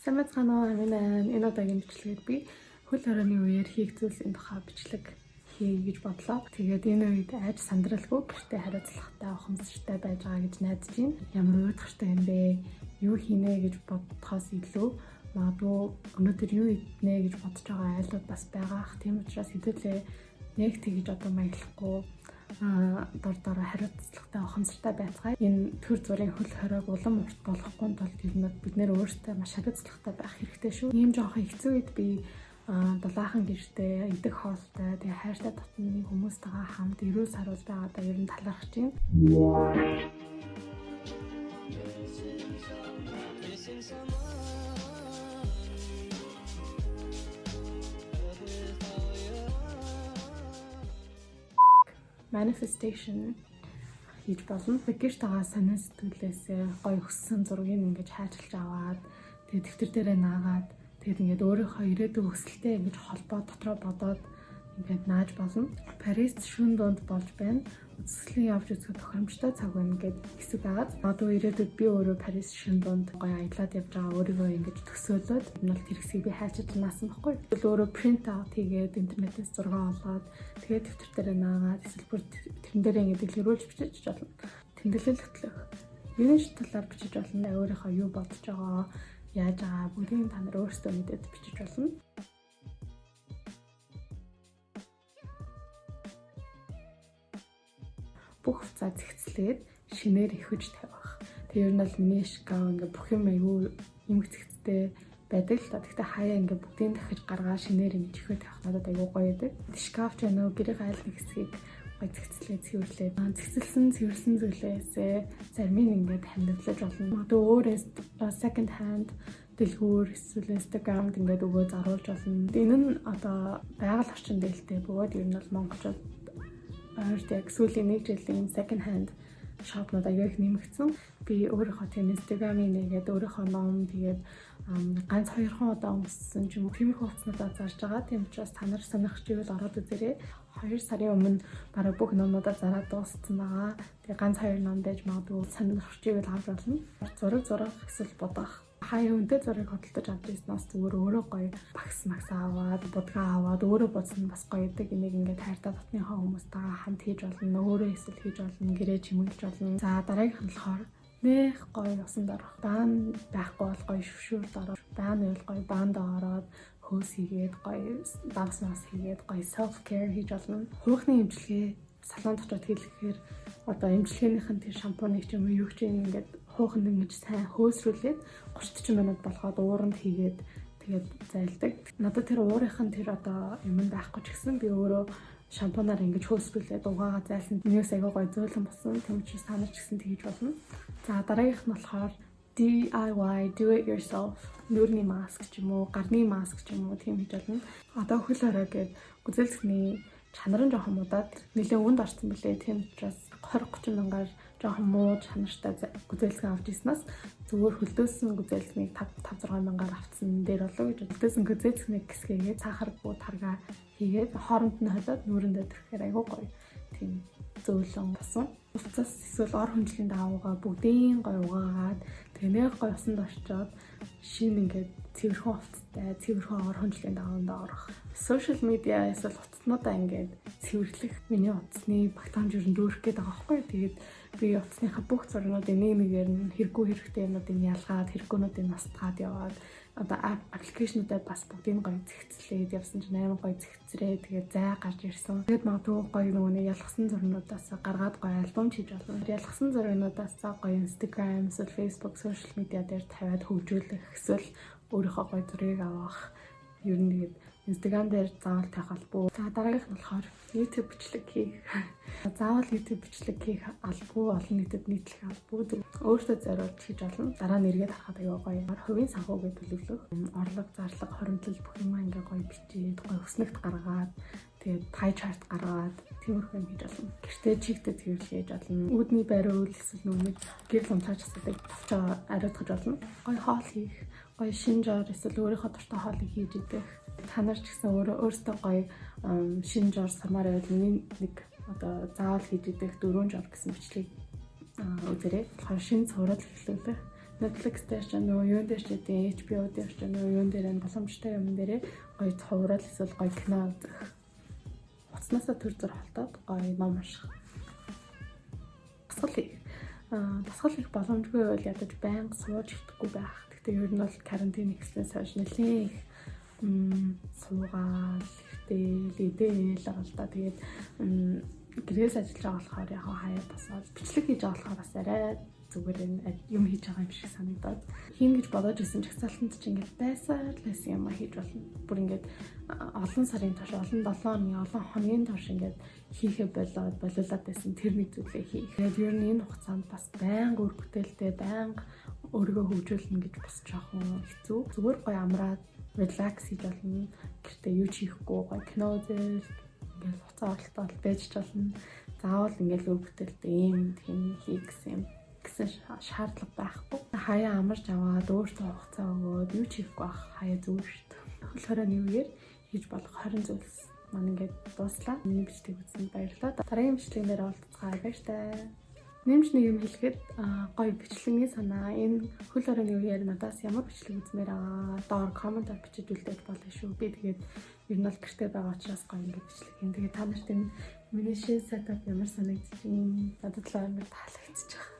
Самцгаанаа минь энэ удаагийн бичлэгэд би хөл хорионы үеэр хийх зүйлсийн тухай бичлэг хий гэж бодлоо. Тэгээд энэ үед айж сандралгүй гэртээ хариуцлагатай ухамсартай байж байгаа гэж найдаж байна. Ямар уйдгартай юм бэ? Юу хийнэ гэж бодохоос илүү магадгүй өнөөдөр юу иднэ гэж бодож байгаа айлууд бас байгаах. Тийм учраас хэдүүлээ нэг тэгж одоо маяглахгүй дор хариуцлагатай ухамсартай байцгаая. Энэ төр зүрийн хөл хоройг улам урт болгохгүй тулд бид нэр өөрсдөө маш хариуцлагатай байх хэрэгтэй шүү. Ийм жоохон хэцүү үед би дулаахан гэртээ идэх хоолтой тэгээ хайртай дотны хүмүүстэйгээ хамт эрүүл саруул байгаадаа ер нь талархаж байна. Manifestation хийж болно. Гэрт байгаа сонин сэтгүүлээсээ гоё өссөн зургийг ингэж хайчилж аваад тэгээ дэвтэр дээрээ наагаад тэгээд ингээд өөрийнхөө ирээдүйн өсөлтөө ингэж холбоо дотроо бодоод ингээд нааж болно. Парист шөнө донд болж байна. Үзэсгэлэн явж үзэх тохиромжтой цаг байна гэдэг хэсэг байгаад одоо ирээдүйд би өөрөө Парис шөнө донд гоё аялаад явж байгаа өөрийгөө ингэж төсөөлөд энэ бол тэр хэсгийг би хайчилж наасан байхгүй. Тэгвэл өөрөө принт аут хийгээд интернетээс зураг олоод тэгээд дэвтэр дээрээ наагаад эсвэл бүр тэрэн дээрээ ингэ дэлгэрүүлж бичиж болно. Тэмдэглэл хөтлөх. Юуны талаар бичиж болно. Өөрийнхөө юу бодож байгаа, яаж байгаа бүгдийг та нар өөрсдөө мэдээд бичиж болно. Бүх хуцаа зэгцлээд шинээр ихэж тавих. Тэр нь бол миний шкаф ингээ бүх юм аягүй юм зэгцтэй байдаг л та. Гэхдээ хаяа ингээ бүгдийг дахиж гаргаа шинээр ингээ ихэж тавих надад аягүй гоё байдаг. Шкаф ч нөө гэрийн айлын хэсгийг гоё зэгцлээд цэвэрлээд цэвэрсэн зүйлээсээ зармын ингээ хамтлаж болно. Одоо өөрөө second hand дэлгүүр эсвэл Instagram-д ингээд өгөө заруулж болно. Энэ нь одоо байгаль орчин дээлтэй бөгөөд ер нь бол монголчууд яг сүүлийн нэг жилийн second hand shop-нууд аяг их нэмэгдсэн. Би өөрийнхөө тийм Instagram-ийн нэгээд өөрийнхөө ном тэгээд ганц 2 удаа өмссөн ч юм уу тиймэрхүү хувцснуудаа зарж байгаа. Тийм учраас та нар сонирхч ивэл ороод үзээрэй. 2 сарын өмнө бараг бүх номнуудаа зараад дууссан байгаа. Тэгээд ганц 2 ном байж магадгүй сонирхч ивэл авч болно. Зураг эсвэл бодох. Хаяа үнэтэй зургийг хөдөлж авч ирснээс зүгээр өөрөө гоё багс аваад, будгаа аваад өөрөө бодсон бас гоё идэг. Энийг ингээд хайртай дотныхоо хүмүүстэйгээ хамт хийж болно. Өөрөө эсвэл хийж болно. Гэрээ чимэглэж болно. За дараагийнх нь болохоор нэх гоё усанд орох. Баан байхгүй бол гоё шүвшүүрд орох. Баан байвал гоё баанд ороод хөөс хийгээд гоё давс хийгээд гоё self care хийж болно. Хуухны эмчилгээ салонд очоод хийлгэхээр одоо эмчилгээнийх нь тэр шампуныг ч юм уу юу ч юм ингээд хууханд ингэж сайн хөөсрүүлээд 30-40 минут болгоод ууранд хийгээд тэгээд зайлдаг. Надад тэр уурынх нь тэр одоо юм байхгүй ч гэсэн би өөрөө шампунаар ингэж хөөсрүүлээд угаагаа зайлсан. Минийс аягүй гоё зөөлөн болсон. Тэм учраас та нар ч гэсэн тэгж болно. За дараагийнх нь болохоор DIY do it yourself. Нүрийн маск ч юм уу, гарны маск ч юм уу тийм хийж болно. Одоо хөл хорой гээд гүзээлцэхний чанар нь жоохон муудаад нэлээд өнд орсон билээ. Тийм учраас 20-30 мянгаар жоохон муу чанартай гүзээлцэн авч ирснаас зүгээр хөлдөөсөн гүзээлцнийг 5-6 мянгаар авцсан дээр болов гэж хөлдөөсөн гүзээлцнийг гисгээгээд сахаргүй таргаа хийгээд хооронд нь холиод нүрэндээ төрөхээр айгүй гоё тийм зөөлөн болсон. Уцаас эсвэл ор хүнжлийн даавуугаа бүгдийн гоё угаагаад тэгээ нэг гоё усанд орчоод шинэ ингээд цэвэрхэн хувцастай цэвэрхэн ор хүнжлийн даавуунд орох. Social media эсвэл утаснуудаа ингээд цэвэрлэх миний утасны багтаамж юу нөөрөх гээд байгаа байхгүй. Тэгээд би утасныхаа бүх зургуудыг нэгээр нь хэрэггүй хэрэгтэй юмнуудыг ялгаад хэрэггүйнүүдийг настгаад яваад одоо аппликейшнуудад бас бүгдийг гоё зэгцлээд явсан чинь амар гоё зэгцрээ тэгээд зай гарч ирсэн. Тэгээд магадгүй гоё нөгөө ялгсан зургуудаас гаргаад гоё альбом хийж болно. Ялгсан зургуудаас гоё Instagram, Facebook, social media дээр тавиад хөгжүүлэх эсвэл өөрийнхөө гоё зургийг авах. Ер нь тэгээд Instagram дээр заавал тавих албагүй. За дараагийнх нь болохоор YouTube бичлэг хийх. Заавал YouTube бичлэг хийх албагүй, олон нийтэд нийтлэх албагүй. Өөртөө зориулж хийж болно. Дараа нь эргээд харахад аяга гоё. Хувийн санхүүгээ төлөвлөх. Орлого, зарлага, хоримтлал бүх юм ингээ гоё бичээд, гоё өснөгт гаргаад, тэгээд pie chart гаргаад тиймэрхүү юм хийж болно. Гэртээ чигтэй цэвэрлэх хийж болно. Үүдний бариул эсвэл нүг гэрэл унтрааж асуудаг тавчаа ариутгаж болно. Гоё хоол хийх, гоё шинжээр эсвэл өөрийнхөө дуртай хоолыг хийж идэх. Та нар ч гэсэн өөрөөсөө гоё шинэ жор самаар байвал миний нэг одоо заавал хийж идэх 4 жор гэсэн бичлэг үзээрэй. Тэгэхээр шинэ цуврал эхлүүлэх. Netflix дээр ч нөгөө юун дээр ч гэдэг HBO дээр ч нөгөө юун дээр нь боломжтой юм дээрээ гоё цовруул эсвэл гоё кино үзэх. Уцнаасаа төр зөр холтоод гоё ном унших. Дасгал хийх боломжгүй бол ядаж байнга сууж идэхгүй байх. Гэхдээ ер нь бол карантин ихснээс хойш нэлээд их суугаал, идэл байгаа л да. Тэгээд гэрээс ажиллаж байгаа болохоор яг хаяа босоод бичлэг хийж байгаа болохоор бас арай зүгээр юм хийж байгаа юм шиг санагдаад хийн гэж бодож исэн чагсаалтанд чи ингээд байсан юм хийж болно. Бүр ингээд олон сарын турш, олон 7 оны, олон хоногийн турш ингээд хийхэ болуулаад байсан тэр нэг зүйлээ хийх. Тэгээд ер нь энэ хугацаанд бас байнга үр бүтээлтэй, байнга өөрийгөө хөгжүүлнэ гэж бас жоохон хэцүү. Зүгээр гоё амраад релакс хийж болно. Гэртээ юу ч хийхгүй гоё кино үзэл ингээд хуцаа оролтоод байж ч болно. Заавал ингээд үр бүтээлтэй юм хий гэсэн шаардлага байхгүй. Хаяа амарч аваад өөртөө хугацаа өгөөд юу ч хийхгүй байх хаяа зүгээр шүү дээ. Хөл хорооны үеэр хийж болох 20 зүйлс маань ингээд дуслаа. Миний бичлэг үзсэнд баярлалаа. Дараагийн бичлэгнээр уулзцгаая баяртай. Нэмж нэг юм хэлэхэд гоё бичлэгний санаа энэ хөл хорооны үеэр надаас ямар бичлэг үзмээр байгаа доор комментаар бичиж үлдээж болно шүү. Би тэгээд ер нь бол гэртээ байгаа учраас гоё ингээд бичлэг юм. Тэгээд та нарт энэ миний шин сетап ямар санагдчих юм надад л амар таалагдчих.